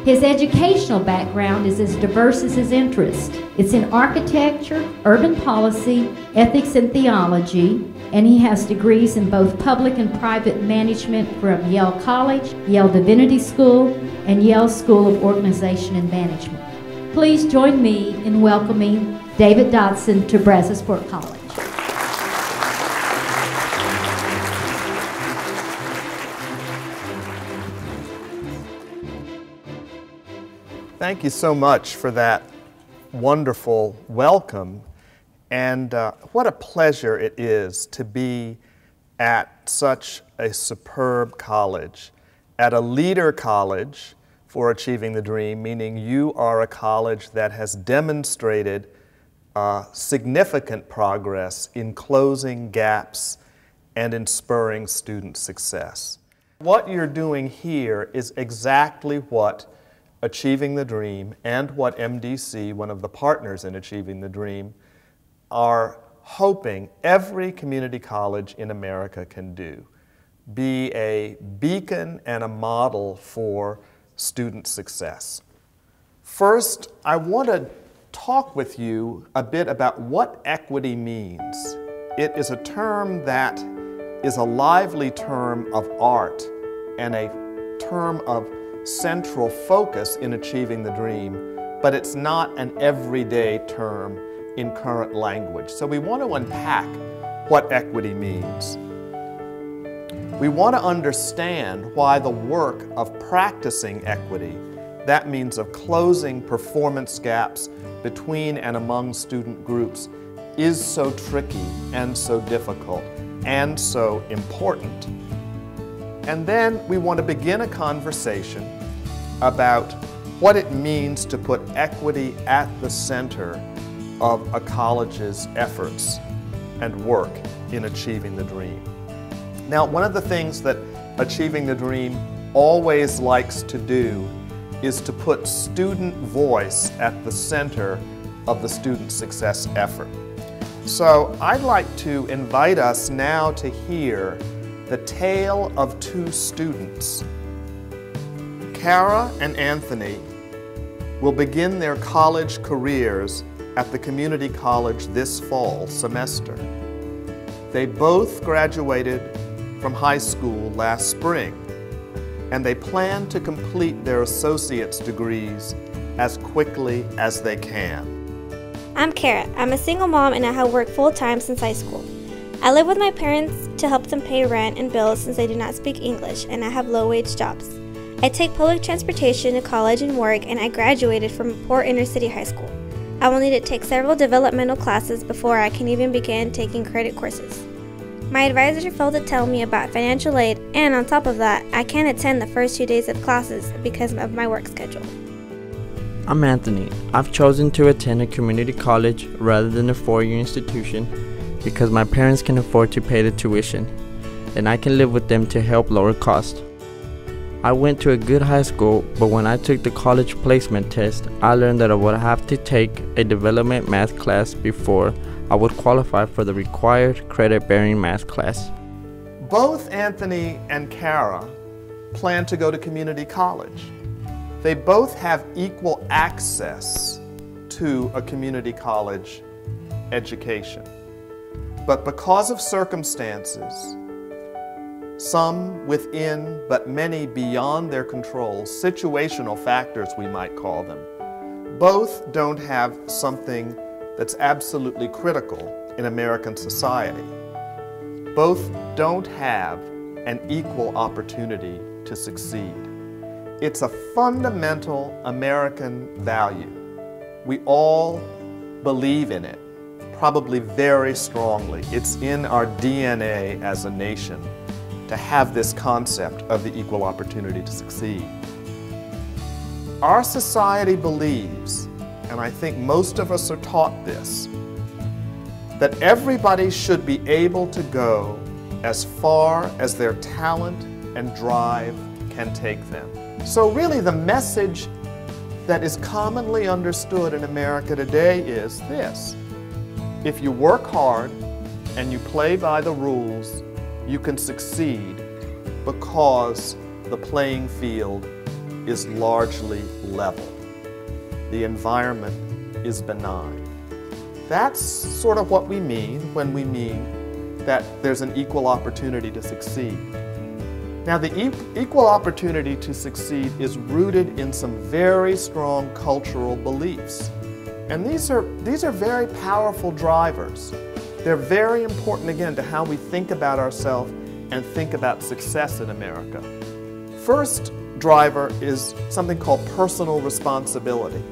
His educational background is as diverse as his interest. It's in architecture, urban policy, ethics, and theology, and he has degrees in both public and private management from Yale College, Yale Divinity School, and Yale School of Organization and Management. Please join me in welcoming David Dodson to Brazosport College. Thank you so much for that wonderful welcome, and what a pleasure it is to be at such a superb college, at a leader college for achieving the dream, meaning you are a college that has demonstrated significant progress in closing gaps and in spurring student success. What you're doing here is exactly what Achieving the Dream and what MDC, one of the partners in Achieving the Dream, are hoping every community college in America can do. Be a beacon and a model for student success. First, I want to talk with you a bit about what equity means. It is a term that is a lively term of art and a term of central focus in achieving the dream, but it's not an everyday term in current language. So we want to unpack what equity means. We want to understand why the work of practicing equity, that means of closing performance gaps between and among student groups, is so tricky and so difficult and so important. And then we want to begin a conversation about what it means to put equity at the center of a college's efforts and work in achieving the dream. Now, one of the things that Achieving the Dream always likes to do is to put student voice at the center of the student success effort. So I'd like to invite us now to hear the tale of two students. Kara and Anthony will begin their college careers at the community college this fall semester. They both graduated from high school last spring, and they plan to complete their associate's degrees as quickly as they can. I'm Kara. I'm a single mom and I have worked full-time since high school. I live with my parents to help them pay rent and bills since I do not speak English and I have low-wage jobs. I take public transportation to college and work, and I graduated from a poor inner-city high school. I will need to take several developmental classes before I can even begin taking credit courses. My advisor failed to tell me about financial aid, and on top of that, I can't attend the first 2 days of classes because of my work schedule. I'm Anthony. I've chosen to attend a community college rather than a four-year institution because my parents can afford to pay the tuition, and I can live with them to help lower costs. I went to a good high school, but when I took the college placement test, I learned that I would have to take a development math class before I would qualify for the required credit-bearing math class. Both Anthony and Kara plan to go to community college. They both have equal access to a community college education. But because of circumstances, some within but many beyond their control, situational factors we might call them, both don't have something that's absolutely critical in American society. Both don't have an equal opportunity to succeed. It's a fundamental American value. We all believe in it, probably very strongly. It's in our DNA as a nation to have this concept of the equal opportunity to succeed. Our society believes, and I think most of us are taught this, that everybody should be able to go as far as their talent and drive can take them. So really the message that is commonly understood in America today is this: if you work hard and you play by the rules, you can succeed because the playing field is largely level. The environment is benign. That's sort of what we mean when we mean that there's an equal opportunity to succeed. Now, the equal opportunity to succeed is rooted in some very strong cultural beliefs. And these are very powerful drivers. They're very important, again, to how we think about ourselves and think about success in America. First driver is something called personal responsibility.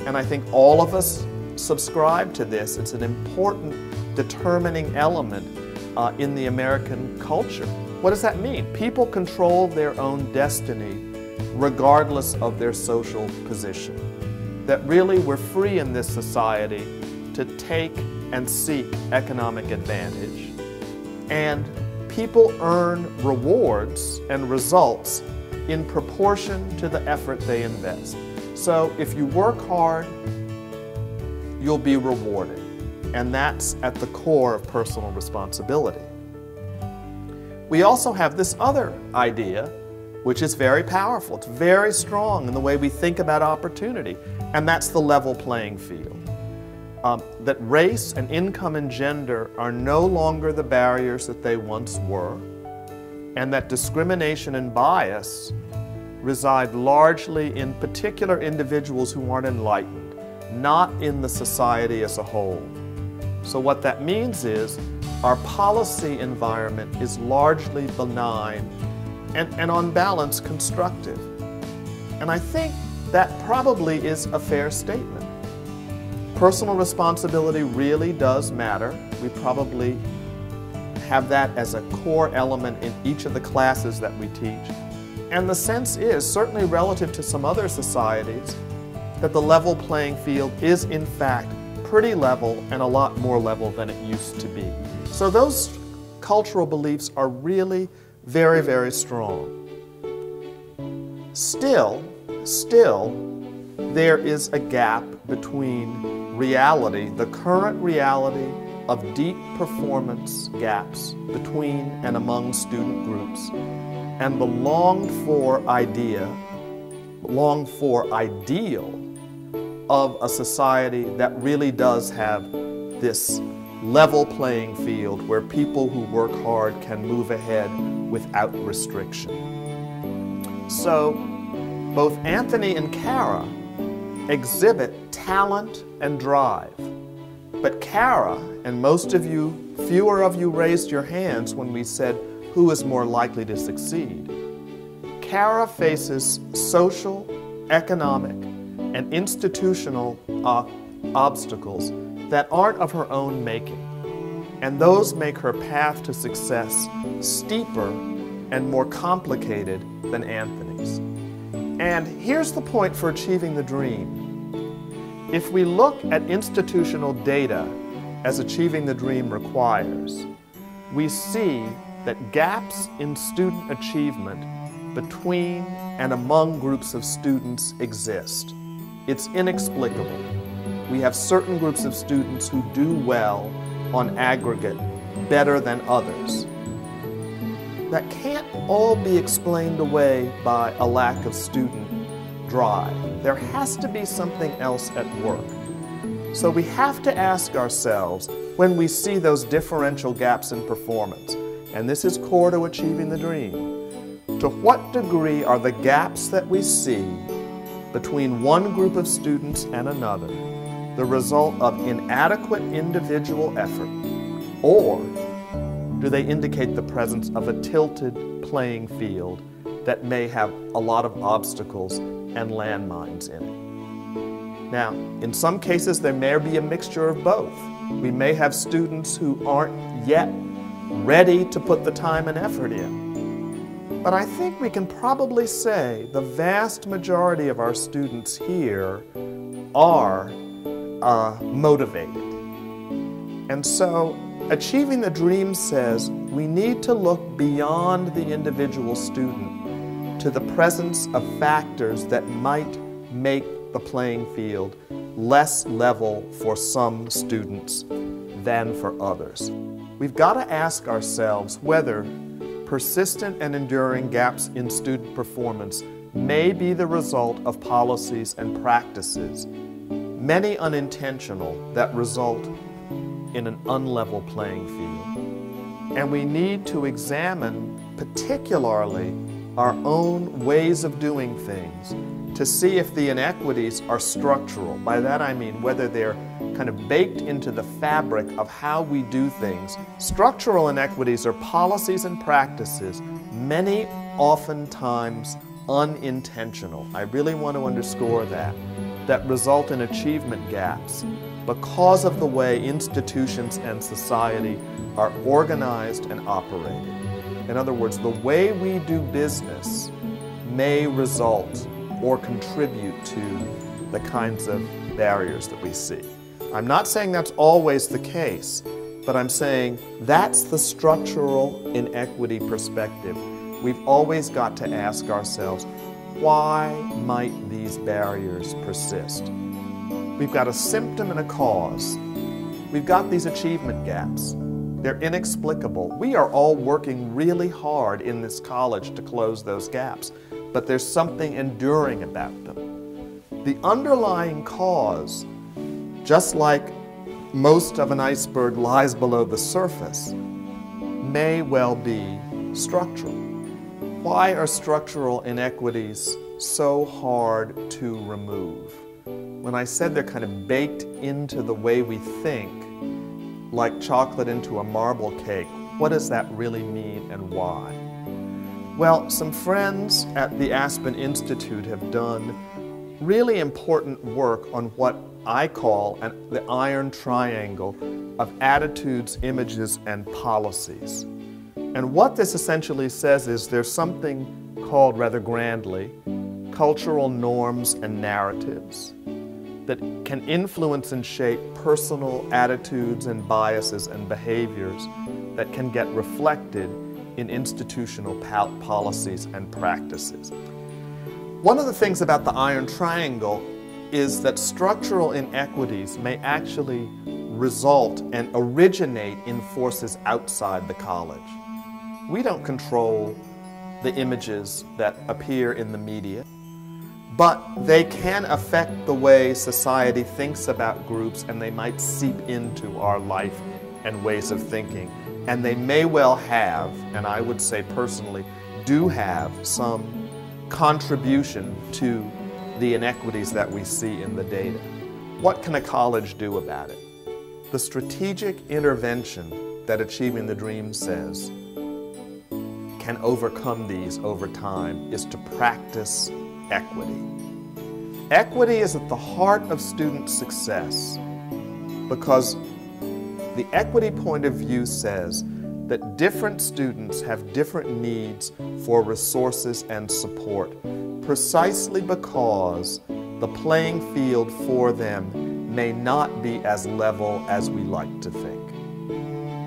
And I think all of us subscribe to this. It's an important determining element in the American culture. What does that mean? People control their own destiny regardless of their social position. That really we're free in this society to take and seek economic advantage. And people earn rewards and results in proportion to the effort they invest. So if you work hard, you'll be rewarded. And that's at the core of personal responsibility. We also have this other idea, which is very powerful. It's very strong in the way we think about opportunity, and that's the level playing field. That race and income and gender are no longer the barriers that they once were, and that discrimination and bias reside largely in particular individuals who aren't enlightened, not in the society as a whole. So what that means is our policy environment is largely benign and on balance constructive. And I think that probably is a fair statement. Personal responsibility really does matter. We probably have that as a core element in each of the classes that we teach. And the sense is, certainly relative to some other societies, that the level playing field is in fact pretty level and a lot more level than it used to be. So those cultural beliefs are really very, very strong. Still, there is a gap between reality, the current reality of deep performance gaps between and among student groups, and the longed for ideal of a society that really does have this level playing field where people who work hard can move ahead without restriction. So both Anthony and Kara exhibit talent and drive. But Kara, and most of you, fewer of you raised your hands when we said who is more likely to succeed. Kara faces social, economic, and institutional obstacles that aren't of her own making. And those make her path to success steeper and more complicated than Anthony's. And here's the point for achieving the dream. If we look at institutional data as achieving the dream requires, we see that gaps in student achievement between and among groups of students exist. It's inexplicable. We have certain groups of students who do well on aggregate better than others. That can't all be explained away by a lack of student drive. There has to be something else at work. So we have to ask ourselves, when we see those differential gaps in performance, and this is core to achieving the dream, to what degree are the gaps that we see between one group of students and another the result of inadequate individual effort, or do they indicate the presence of a tilted playing field that may have a lot of obstacles and landmines in it? Now, in some cases, there may be a mixture of both. We may have students who aren't yet ready to put the time and effort in. But I think we can probably say the vast majority of our students here are motivated. And so achieving the dream says we need to look beyond the individual student to the presence of factors that might make the playing field less level for some students than for others. We've got to ask ourselves whether persistent and enduring gaps in student performance may be the result of policies and practices, many unintentional, that result in an unlevel playing field. And we need to examine particularly our own ways of doing things to see if the inequities are structural. By that I mean whether they're kind of baked into the fabric of how we do things. Structural inequities are policies and practices, many oftentimes unintentional. I really want to underscore that result in achievement gaps because of the way institutions and society are organized and operated. In other words, the way we do business may result or contribute to the kinds of barriers that we see. I'm not saying that's always the case, but I'm saying that's the structural inequity perspective. We've always got to ask ourselves, why might these barriers persist? We've got a symptom and a cause. We've got these achievement gaps. They're inexplicable. We are all working really hard in this college to close those gaps, but there's something enduring about them. The underlying cause, just like most of an iceberg lies below the surface, may well be structural. Why are structural inequities so hard to remove? When I said they're kind of baked into the way we think, like chocolate into a marble cake, what does that really mean and why? Well, some friends at the Aspen Institute have done really important work on what I call the iron triangle of attitudes, images, and policies. And what this essentially says is there's something called, rather grandly, cultural norms and narratives that can influence and shape personal attitudes and biases and behaviors that can get reflected in institutional policies and practices. One of the things about the iron triangle is that structural inequities may actually result and originate in forces outside the college. We don't control the images that appear in the media, but they can affect the way society thinks about groups, and they might seep into our life and ways of thinking. And they may well have, and I would say personally, do have some contribution to the inequities that we see in the data. What can a college do about it? The strategic intervention that Achieving the Dream says can overcome these over time is to practice equity. Equity is at the heart of student success because the equity point of view says that different students have different needs for resources and support precisely because the playing field for them may not be as level as we like to think.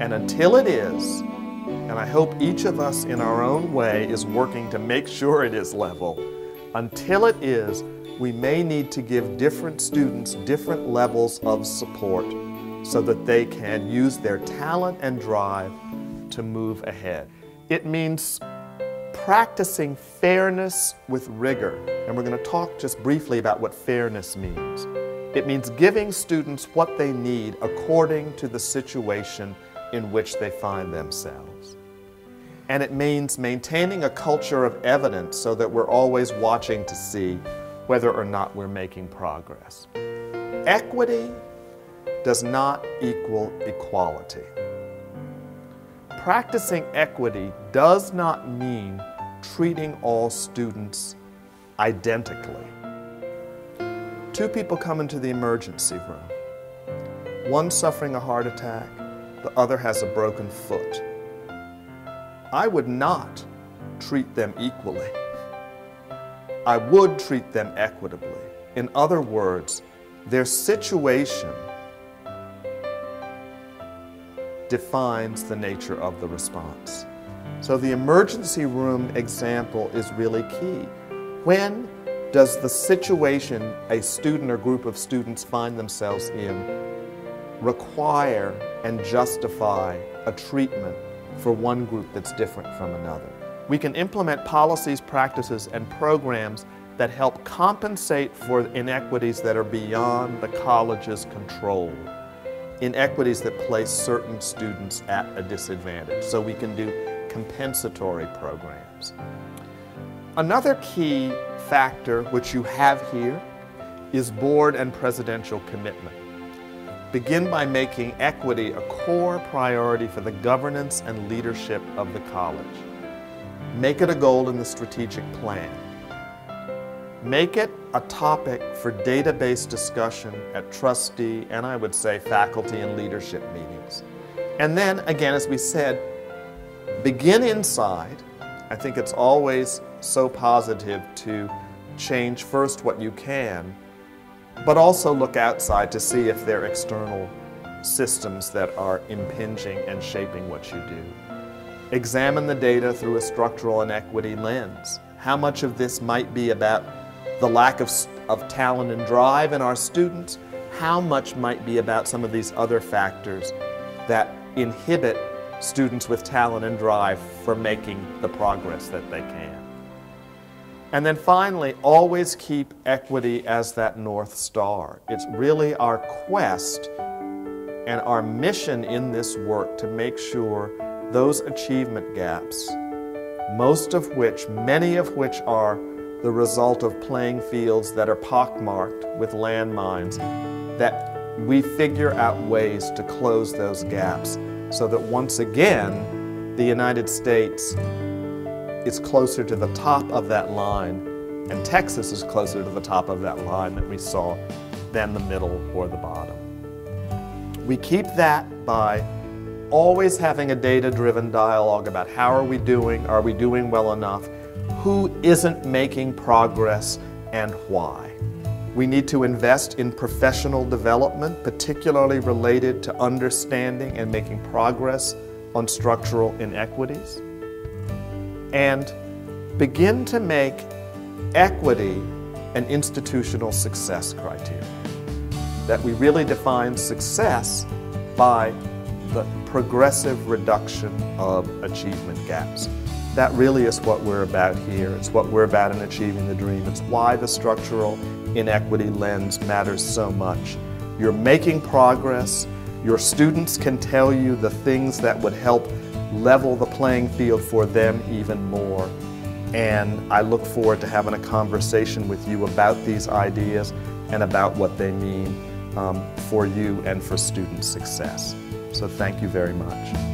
And until it is, and I hope each of us in our own way is working to make sure it is level, until it is, we may need to give different students different levels of support so that they can use their talent and drive to move ahead. It means practicing fairness with rigor, and we're going to talk just briefly about what fairness means. It means giving students what they need according to the situation in which they find themselves. And it means maintaining a culture of evidence so that we're always watching to see whether or not we're making progress. Equity does not equal equality. Practicing equity does not mean treating all students identically. Two people come into the emergency room. One suffering a heart attack, the other has a broken foot. I would not treat them equally. I would treat them equitably. In other words, their situation defines the nature of the response. So the emergency room example is really key. When does the situation a student or group of students find themselves in require and justify a treatment for one group that's different from another? We can implement policies, practices, and programs that help compensate for inequities that are beyond the college's control, inequities that place certain students at a disadvantage. So we can do compensatory programs. Another key factor, which you have here, is board and presidential commitment. Begin by making equity a core priority for the governance and leadership of the college. Make it a goal in the strategic plan. Make it a topic for database discussion at trustee and I would say faculty and leadership meetings. And then, again, as we said, begin inside. I think it's always so positive to change first what you can, but also look outside to see if there are external systems that are impinging and shaping what you do. Examine the data through a structural inequity lens. How much of this might be about the lack of talent and drive in our students? How much might be about some of these other factors that inhibit students with talent and drive from making the progress that they can? And then finally, always keep equity as that North Star. It's really our quest and our mission in this work to make sure those achievement gaps, many of which are the result of playing fields that are pockmarked with landmines, that we figure out ways to close those gaps so that once again, the United States is closer to the top of that line, and Texas is closer to the top of that line that we saw than the middle or the bottom. We keep that by always having a data-driven dialogue about how are we doing well enough, who isn't making progress, and why. We need to invest in professional development, particularly related to understanding and making progress on structural inequities. And begin to make equity an institutional success criteria. That we really define success by the progressive reduction of achievement gaps. That really is what we're about here. It's what we're about in Achieving the Dream. It's why the structural inequity lens matters so much. You're making progress. Your students can tell you the things that would help level the playing field for them even more. And I look forward to having a conversation with you about these ideas and about what they mean for you and for student success. So thank you very much.